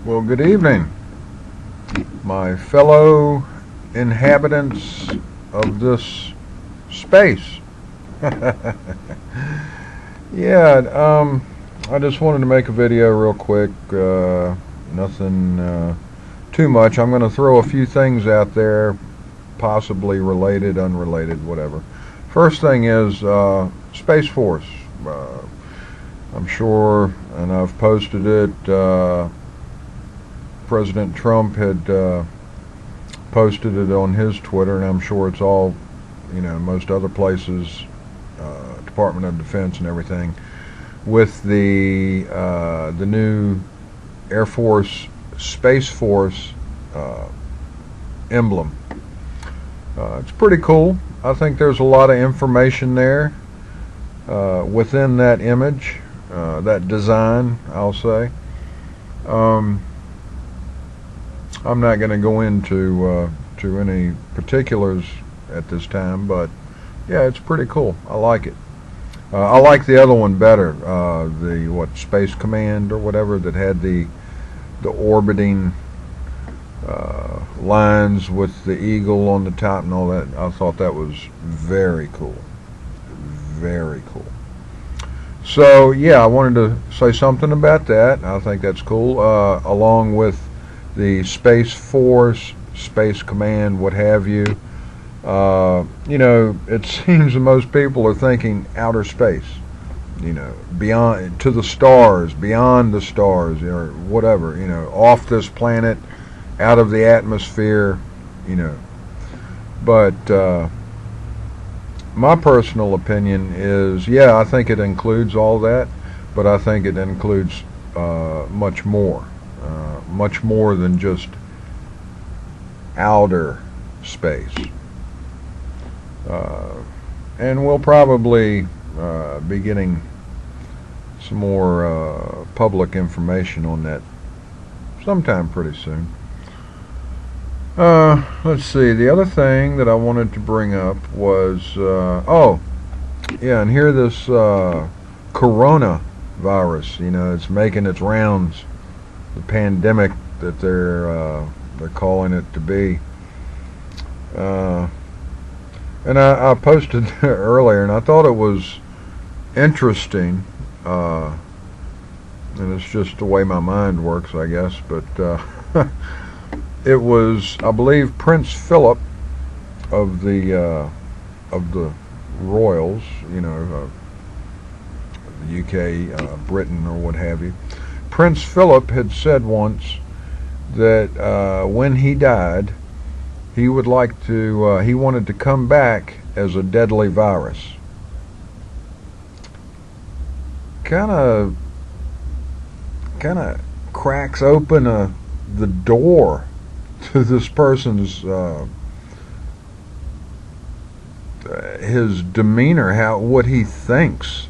Well, good evening, my fellow inhabitants of this space. Yeah, I just wanted to make a video real quick. Nothing too much. I'm going to throw a few things out there, possibly related, unrelated, whatever. First thing is Space Force. I'm sure, and I've posted it. President Trump had posted it on his Twitter, and I'm sure it's all, most other places, Department of Defense and everything, with the new Air Force Space Force emblem. It's pretty cool. I think there's a lot of information there within that image, that design, I'll say. I'm not going to go into to any particulars at this time, but yeah, it's pretty cool. I like it. I like the other one better, the Space Command or whatever, that had the orbiting lines with the eagle on the top and all that. I thought that was very cool. Very cool. So yeah, I wanted to say something about that. I think that's cool, along with the Space Force, Space Command, what have you. It seems that most people are thinking outer space, beyond, to the stars, beyond the stars, or whatever, off this planet, out of the atmosphere, But my personal opinion is, yeah, I think it includes all that, but I think it includes much more than just outer space. And we'll probably be getting some more public information on that sometime pretty soon. Let's see, the other thing that I wanted to bring up was, and here this coronavirus, it's making its rounds, the pandemic that they're calling it to be. And I posted earlier, and I thought it was interesting, and it's just the way my mind works, I guess, but it was, I believe, Prince Philip of the royals, the UK, Britain, or what have you. Prince Philip had said once that when he died, he would like to, he wanted to come back as a deadly virus. Kind of cracks open the door to this person's his demeanor, what he thinks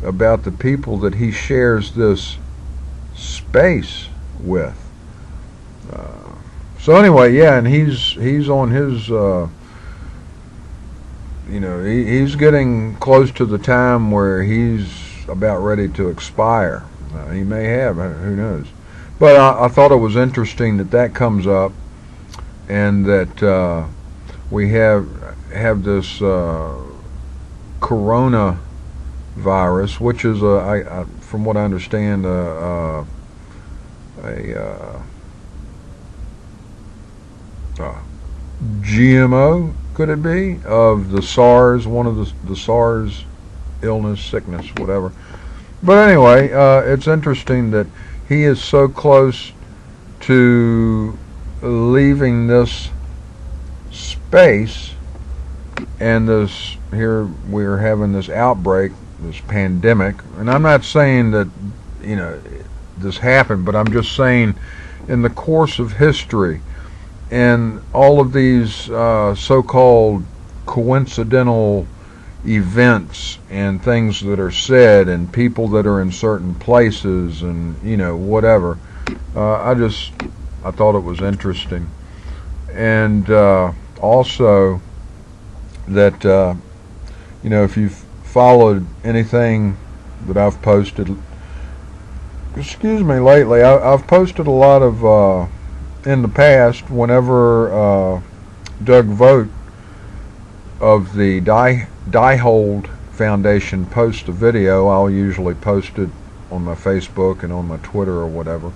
about the people that he shares this space with. So anyway, yeah, and he's on his, he's getting close to the time where he's about ready to expire. He may have, who knows. But I thought it was interesting that comes up, and that we have this corona virus, which is from what I understand, a GMO, could it be, of the SARS, one of the SARS illness, sickness, whatever. But anyway, it's interesting that he is so close to leaving this space, and here we're having this outbreak, this pandemic. And I'm not saying that this happened, but I'm just saying, in the course of history, and all of these so-called coincidental events and things that are said, and people that are in certain places, and whatever, I thought it was interesting. And also that if you've followed anything that I've posted excuse me, lately. I've posted a lot of, in the past, whenever Doug Vogt of the Diehold Foundation posts a video, I'll usually post it on my Facebook and on my Twitter or whatever.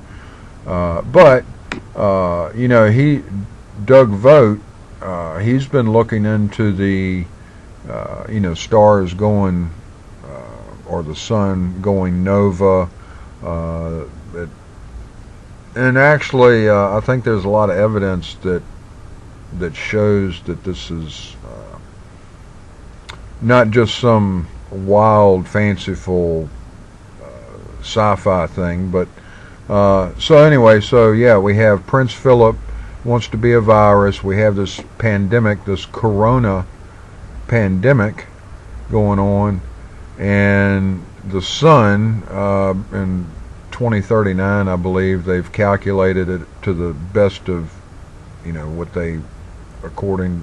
But Doug Vogt, he's been looking into the, stars going, or the sun going nova. And actually, I think there's a lot of evidence that shows that this is not just some wild, fanciful sci-fi thing, but we have Prince Philip wants to be a virus. We have this pandemic, this corona pandemic going on, and the sun in 2039, I believe, they've calculated it to the best of what they, according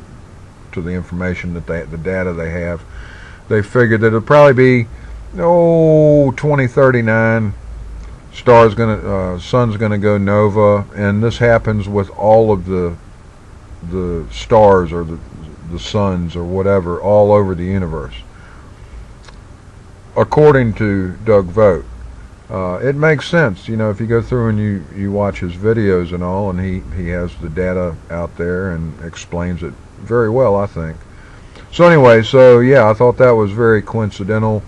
to the information that the data they have, they figured that it'll probably be 2039. Sun's gonna go nova, and this happens with all of the stars or the suns or whatever all over the universe, according to Doug Vogt. It makes sense, if you go through and you watch his videos and all, and he has the data out there and explains it very well, I think. So anyway, I thought that was very coincidental.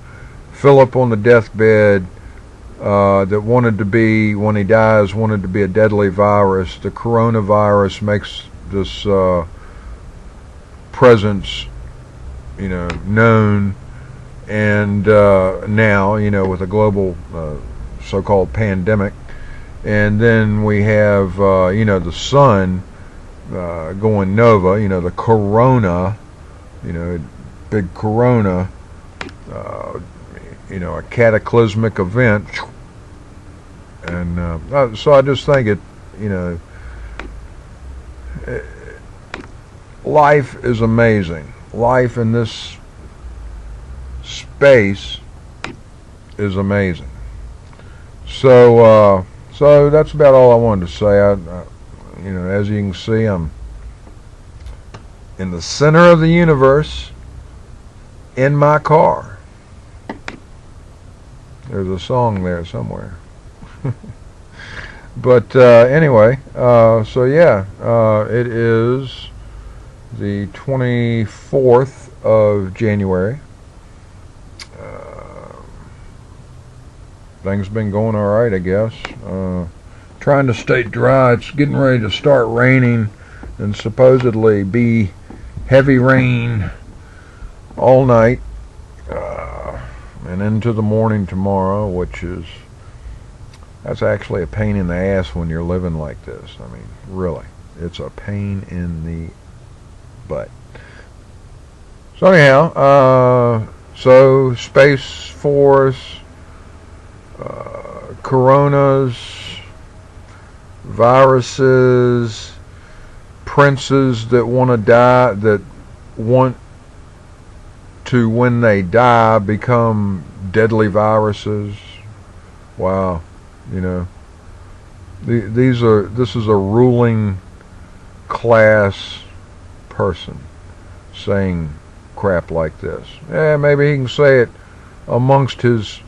Philip on the deathbed, that wanted to be, when he dies, wanted to be a deadly virus. The coronavirus makes this presence, known, and now, with a global so-called pandemic. And then we have, the sun going nova, the corona, big corona, a cataclysmic event. And so I just think it, life is amazing. Life in this space is amazing. So that's about all I wanted to say. As you can see, I'm in the center of the universe in my car. There's a song there somewhere. But anyway, it is the 24th of January. Things been going all right, I guess. Trying to stay dry. It's getting ready to start raining, and supposedly be heavy rain all night and into the morning tomorrow, that's actually a pain in the ass when you're living like this. I mean, really, it's a pain in the butt. So anyhow, Space Force, coronas, viruses, princes that want to die, that want to, when they die, become deadly viruses. Wow. This is a ruling class person saying crap like this. Maybe he can say it amongst his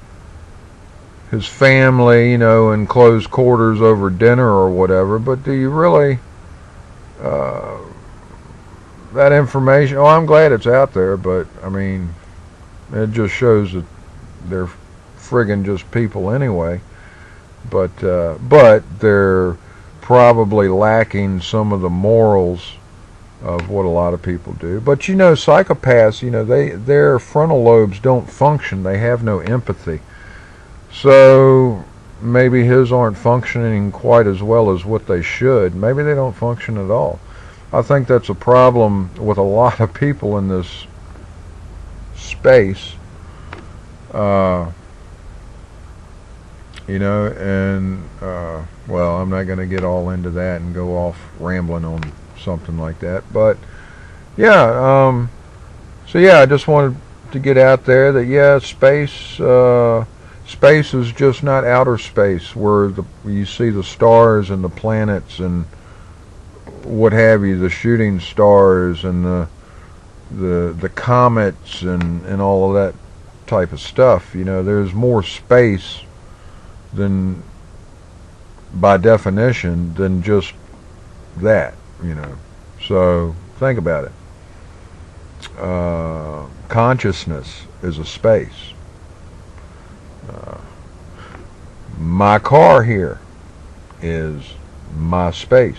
family, in close quarters over dinner or whatever, but do you really, that information, I'm glad it's out there, but I mean, it just shows that they're friggin' just people anyway. But they're probably lacking some of the morals of what a lot of people do. But psychopaths, their frontal lobes don't function. They have no empathy. So maybe his aren't functioning quite as well as what they should. Maybe they don't function at all. I think that's a problem with a lot of people in this space. I'm not going to get all into that and go off rambling on something like that. But, I just wanted to get out there that, space space is just not outer space where you see the stars and the planets and what have you, the shooting stars and the comets and all of that type of stuff. You know, there's more space than, by definition, than just that, you know. So think about it. Consciousness is a space. My car here is my space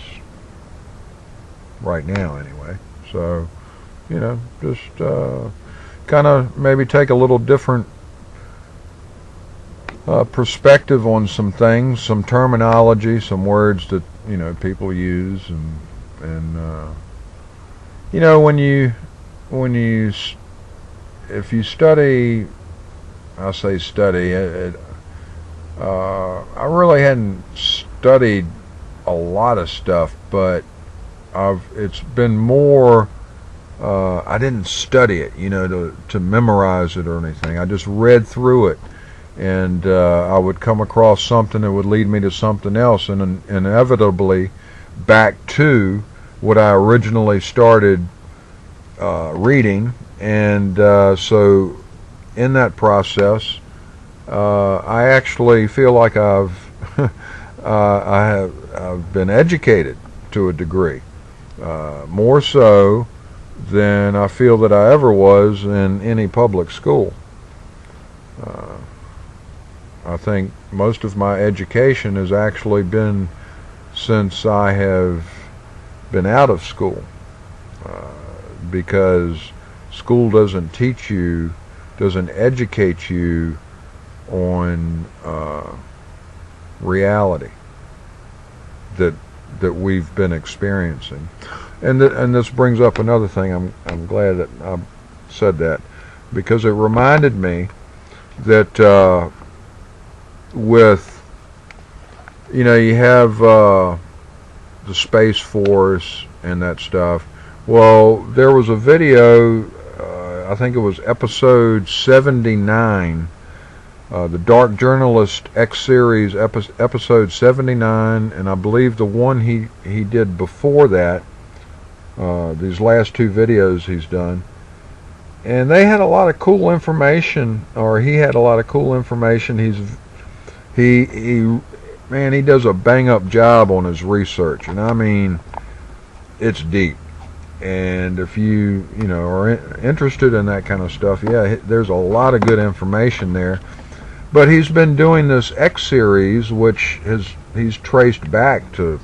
right now, anyway. So, you know, just kind of maybe take a little different perspective on some things, some terminology, some words that, you know, people use, and you know, if you study, I say study, I really hadn't studied a lot of stuff, but it's been more, I didn't study it, you know, to memorize it or anything. I just read through it, and I would come across something that would lead me to something else, and inevitably back to what I originally started reading. And so in that process, I actually feel like I've I've been educated to a degree, more so than I feel that I ever was in any public school. I think most of my education has actually been since I have been out of school, because school doesn't teach you, doesn't educate you on reality that we've been experiencing. And this brings up another thing. I'm glad that I said that, because it reminded me that with, you know, you have the Space Force and that stuff. Well, there was a video, I think it was episode 79, the Dark Journalist X series, episode 79, and I believe the one he did before that, these last two videos he's done, and they had a lot of cool information, or he had a lot of cool information. Man, he does a bang up job on his research, and I mean, it's deep. And if you know, are interested in that kind of stuff, yeah, there's a lot of good information there. But he's been doing this X series, which he's traced back to,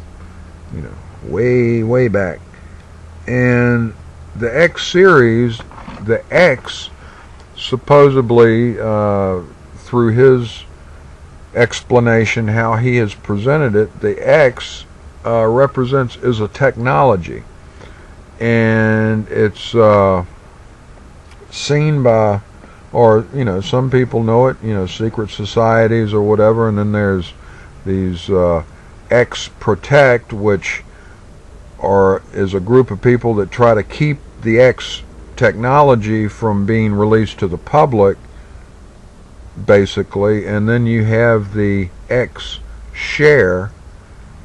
you know, way back. And the X series, the X, supposedly through his explanation, how he has presented it, the X is a technology, and it's seen by, or, you know, some people know it, you know, secret societies or whatever, and then there's these X Protect, which is a group of people that try to keep the X technology from being released to the public, basically. And then you have the X Share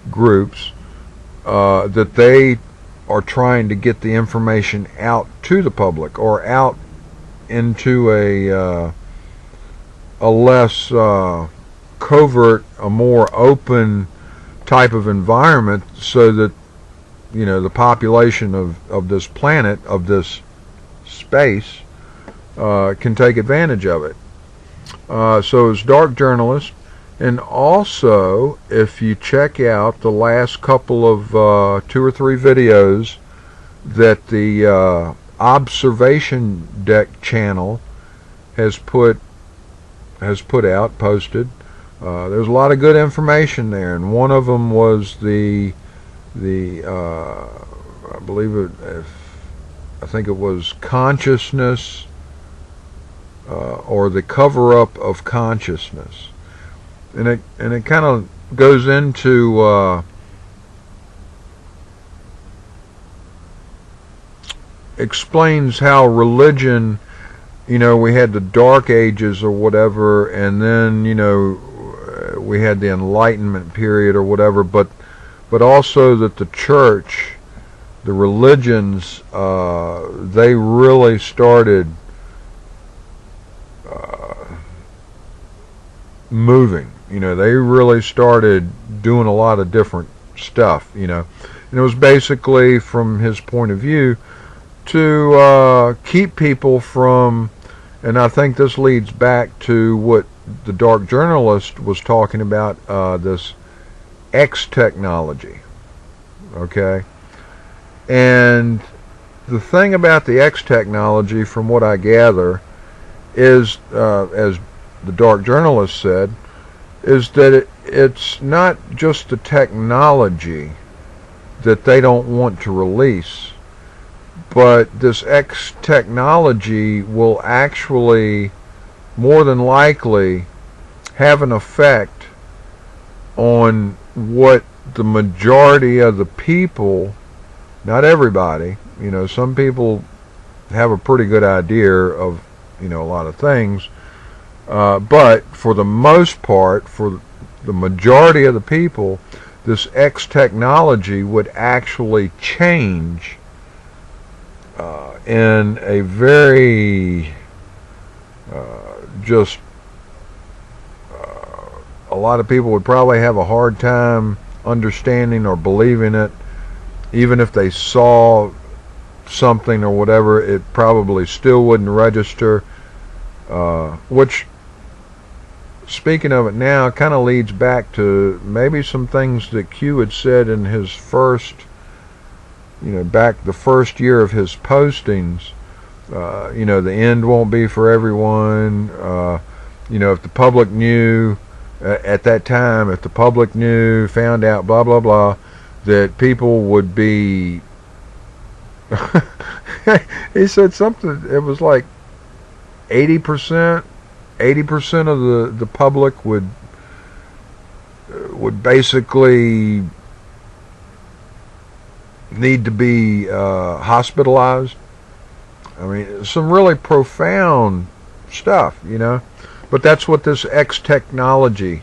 groups that they are trying to get the information out to the public, or out into a less covert, a more open type of environment, so that, you know, the population of this planet, of this space, can take advantage of it. So it's Dark Journalist. And also, if you check out the last couple of 2 or 3 videos that the Observation Deck channel has posted, there's a lot of good information there, and one of them was I think it was consciousness, or the cover-up of consciousness. And it kind of goes into explains how religion, we had the Dark Ages or whatever, and then, we had the Enlightenment period or whatever, but also that the church, the religions, they really started moving. They really started doing a lot of different stuff, and it was basically, from his point of view, to keep people from, and I think this leads back to what the Dark Journalist was talking about, this X technology, okay? And the thing about the X technology, from what I gather, is, as the Dark Journalist said, is that it's not just the technology that they don't want to release, but this X technology will actually, more than likely, have an effect on what the majority of the people, not everybody, some people have a pretty good idea of, a lot of things, but for the most part, for the majority of the people, this X technology would actually change in a very a lot of people would probably have a hard time understanding or believing it. Even if they saw something or whatever, it probably still wouldn't register, which, speaking of it now, kind of leads back to maybe some things that Q had said in his first, back the first year of his postings. The end won't be for everyone. If the public knew at that time, if the public knew, found out, blah, blah, blah, that people would be, he said something, it was like 80% of the public would basically need to be hospitalized. I mean, some really profound stuff, but that's what this X technology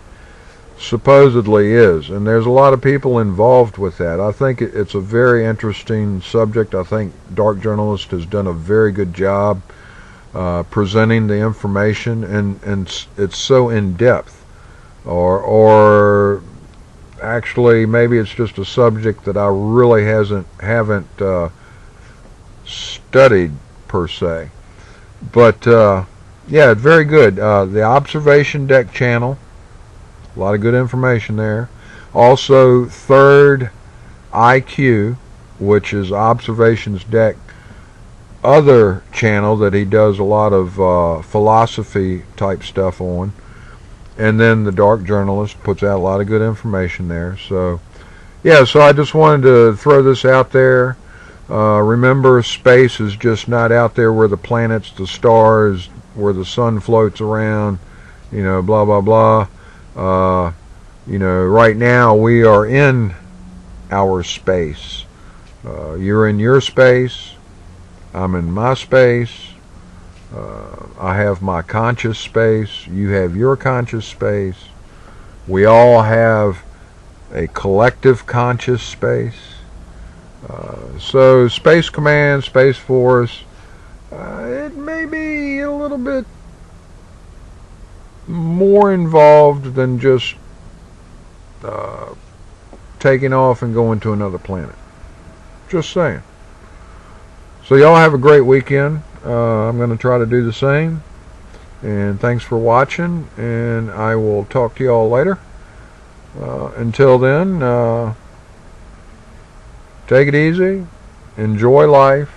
supposedly is, and there's a lot of people involved with that. I think it's a very interesting subject. I think Dark Journalist has done a very good job presenting the information, and it's so in depth, or actually maybe it's just a subject that I really haven't studied per se, but yeah, very good. The Observation Deck channel, a lot of good information there. Also, Third IQ, which is Observations Deck other channel that he does a lot of philosophy type stuff on. And then the Dark Journalist puts out a lot of good information there. So yeah, so I just wanted to throw this out there. Remember, space is just not out there where the planets, the stars, where the sun floats around, blah, blah, blah. Right now we are in our space. You're in your space. I'm in my space. I have my conscious space. You have your conscious space. We all have a collective conscious space. So Space Command, Space Force, it may be a little bit more involved than just taking off and going to another planet. Just saying. So y'all have a great weekend. I'm going to try to do the same. And thanks for watching, and I will talk to y'all later. Until then, take it easy. Enjoy life.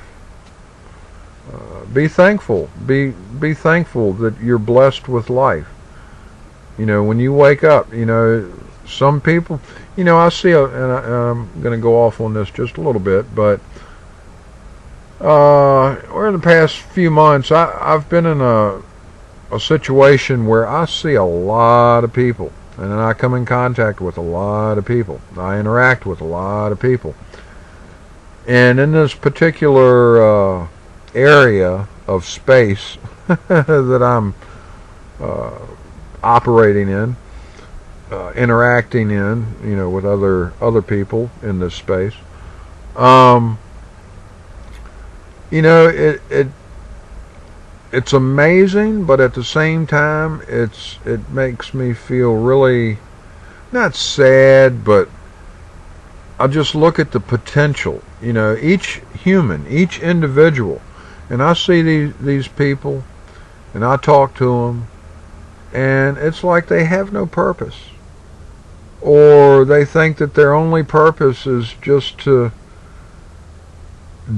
Be thankful. Be thankful that you're blessed with life. When you wake up, some people, I see, and I'm going to go off on this just a little bit, but in the past few months, I've been in a situation where I see a lot of people, and then I come in contact with a lot of people. I interact with a lot of people. And in this particular area of space that I'm operating in, interacting in, with other people in this space. It's amazing, but at the same time, it makes me feel really not sad, but I just look at the potential. Each human, each individual, and I see these people, and I talk to them, and it's like they have no purpose, or they think that their only purpose is just to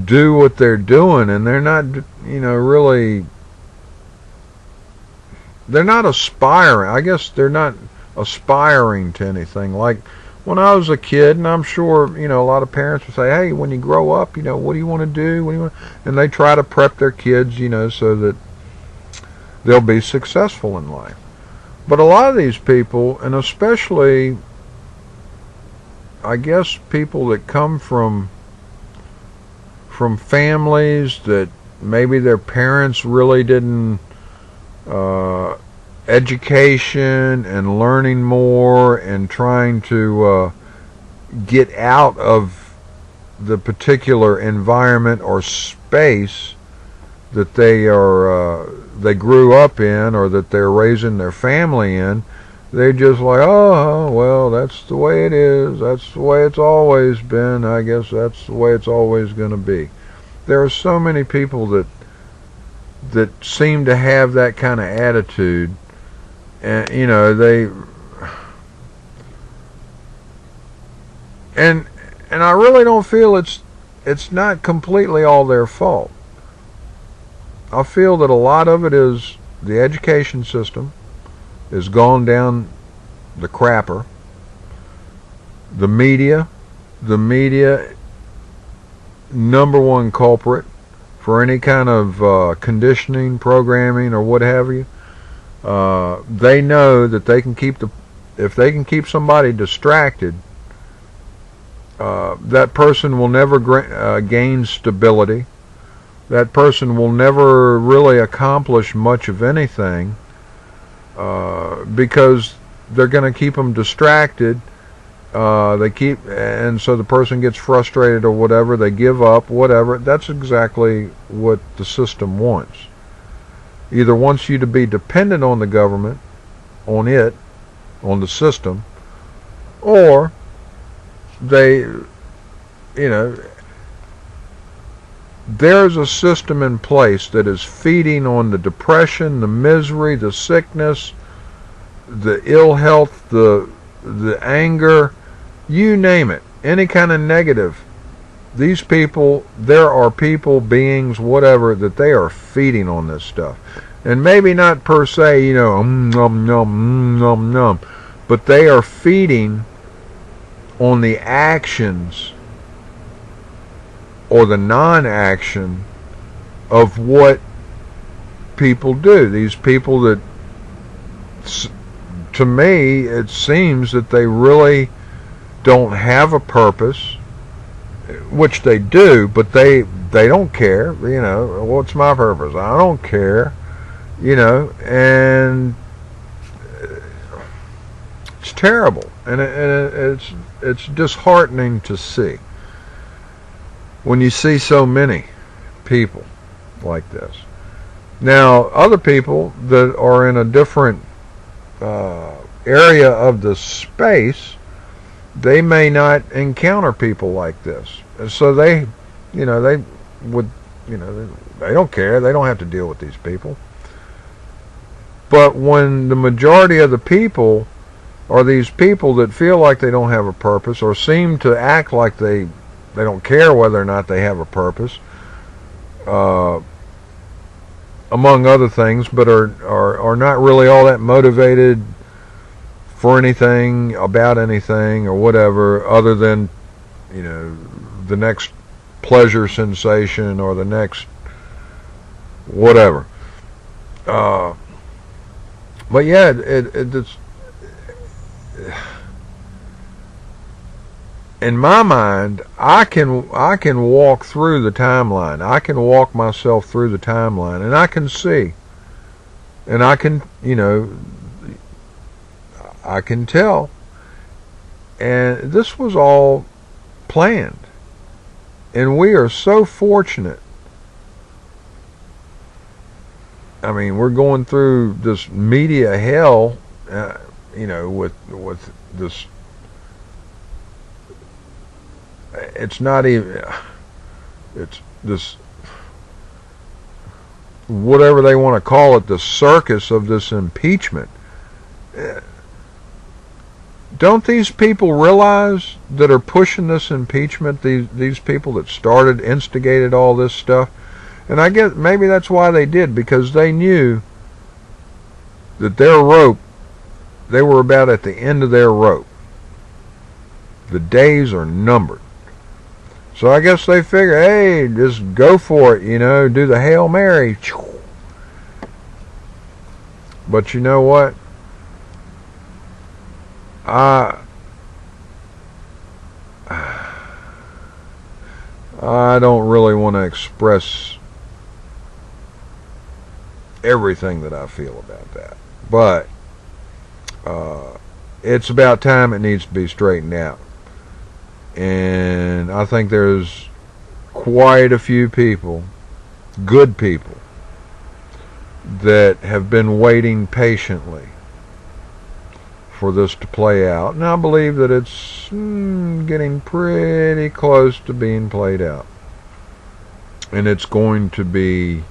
do what they're doing, and they're not, really. They're not aspiring. I guess they're not aspiring to anything. Like when I was a kid, and I'm sure, a lot of parents would say, hey, when you grow up, what do you want to do? What do you want? And they try to prep their kids, so that they'll be successful in life. But a lot of these people, and especially, I guess, people that come from families that maybe their parents really didn't education and learning more and trying to get out of the particular environment or space that they grew up in, or that they're raising their family in. They're just like, oh, well, that's the way it is. That's the way it's always been. I guess that's the way it's always going to be. There are so many people that seem to have that kind of attitude, and and I really don't feel it's not completely all their fault. I feel that a lot of it is the education system has gone down the crapper. The media, number one culprit for any kind of conditioning, programming, or what have you. They know that if they can keep somebody distracted, that person will never gain stability. That person will never really accomplish much of anything, because they're going to keep them distracted. And so the person gets frustrated or whatever, they give up, whatever. That's exactly what the system wants. Either wants you to be dependent on the government, on the system, or there's a system in place that is feeding on the depression, the misery, the sickness, the ill health, the anger, you name it, any kind of negative. These people, there are people, beings, whatever, that they are feeding on this stuff. And maybe not per se, nom, nom, nom, nom, but they are feeding on the actions or the non-action of what people do. These people that, to me, it seems that they really don't have a purpose, which they do, but they don't care. What's my purpose? I don't care. And it's terrible, and it's disheartening to see when you see so many people like this. Now, other people that are in a different area of the space, they may not encounter people like this, and so they don't care. They don't have to deal with these people. But when the majority of the people are these people that feel like they don't have a purpose, or seem to act like they don't care whether or not they have a purpose, among other things, but are not really all that motivated for anything, about anything, or whatever, other than the next pleasure sensation or the next whatever. But yeah, in my mind, I can walk through the timeline. I can walk myself through the timeline, and I can see, and I can, I can tell. And this was all planned, and we are so fortunate. I mean, we're going through this media hell, with this. It's not even. It's this. Whatever they want to call it, the circus of this impeachment. Don't these people realize that are pushing this impeachment? These people that instigated all this stuff. And I guess maybe that's why they did, because they knew that their rope, they were about at the end of their rope. The days are numbered. So I guess they figure, hey, just go for it, do the Hail Mary. But you know what? I don't really want to express everything that I feel about that, but it's about time it needs to be straightened out. And I think there's quite a few people, good people, that have been waiting patiently for this to play out, and I believe that it's getting pretty close to being played out, and it's going to be,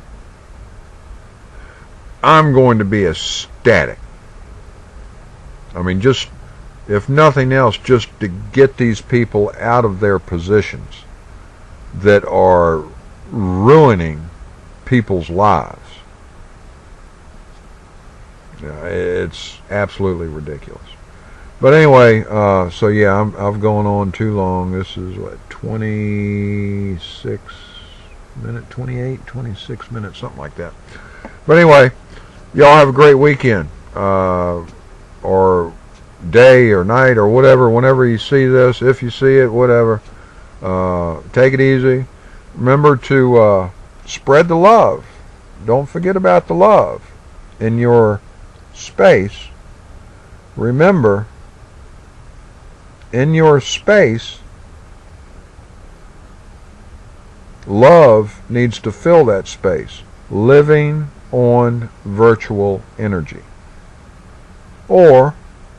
I'm going to be ecstatic. I mean, just, if nothing else, just to get these people out of their positions that are ruining people's lives. It's absolutely ridiculous. But anyway, so yeah, I've gone on too long. This is what, 26 minutes, something like that. But anyway, y'all have a great weekend, or day or night or whatever, whenever you see this, if you see it, whatever. Take it easy. Remember to spread the love. Don't forget about the love in your space. Remember, in your space, love needs to fill that space. Living on virtual energy, or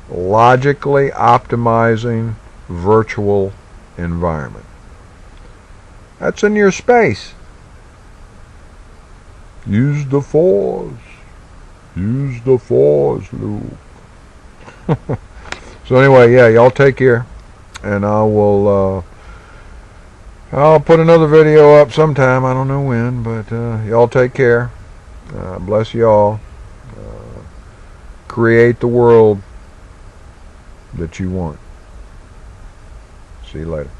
logically optimizing virtual environment. That's in your space. Use the force. Use the force, Luke. So anyway, yeah, y'all take care, and I'll put another video up sometime. I don't know when, but y'all take care. Bless y'all. Create the world that you want. See you later.